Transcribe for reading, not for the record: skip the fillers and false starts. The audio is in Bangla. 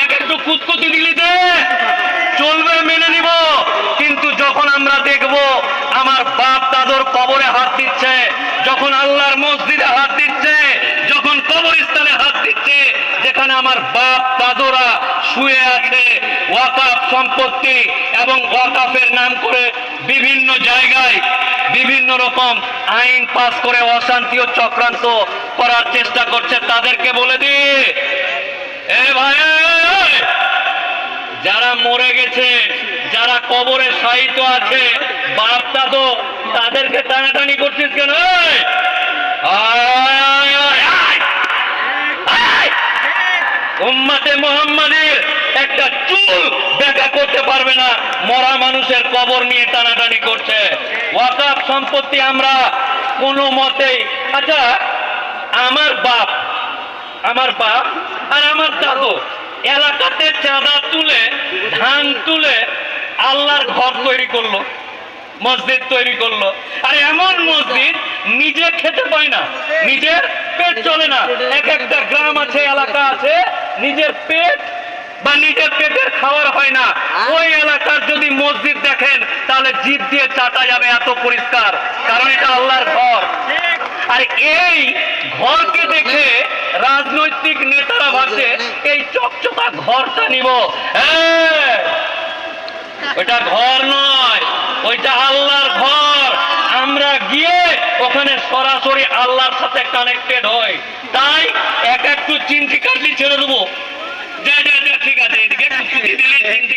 একটু কুতকুতি দিলিতে চলবে, মেনে নিব। কিন্তু যখন আমরা দেখব আমার বাপ দাদর কবরে হাত দিচ্ছে, যখন আল্লাহর মসজিদে হাত দিচ্ছে, যখন কবরস্থানে হাত দিচ্ছে, যেখানে আমার বাপ দাদরা শুয়ে আছে, ওয়াকাফ সম্পত্তি এবং ওয়াকাফের নাম করে বিভিন্ন জায়গায় বিভিন্ন রকম আইন পাস করে অশান্তি ও চক্রান্ত করার চেষ্টা করছে, তাদেরকে বলে দি, এ ভাই, যারা মরে গেছে, যারা কবরে শায়িত আছে, বাপ দাদু, তাদেরকে টানাটানি করছিস কেন? উম্মতে মুহাম্মাদের একটা চুল দেখা করতে পারবে না, মরা মানুষের কবর নিয়ে টানাটানি করছে। ওয়াকাফ সম্পত্তি আমরা কোনো মতেই, আচ্ছা আমার বাপ আর আমার দাদু এলাকাতে চাঁদা তুলে, ধান তুলে আল্লাহর ঘর তৈরি করলো, মসজিদ তৈরি করলো। আর এমন মসজিদ নিজে খেতে পায় না, নিজের পেট চলে না। এক একটা গ্রাম আছে, এলাকা আছে, নিজের পেট বা নিজের পেটের খাওয়ার হয় না। ওই এলাকার যদি মসজিদ দেখেন তাহলে জিভ দিয়ে চাটা যাবে, এত পরিষ্কার, কারণ এটা আল্লাহর ঘর। আর এই ঘরকে দেখে রাজনৈতিক নেতারা ভাবছে এই চকচকা ঘরটা নিব। ওইটা ঘর নয়, ওইটা আল্লাহর ঘর। আমরা গিয়ে ওখানে সরাসরি আল্লাহর সাথে কানেক্টেড হই। তাই এক একটু চিমটি কাটলি ছেড়ে দেবো, যা যা যা, ঠিক আছে, এদিকে দিলে চিমটি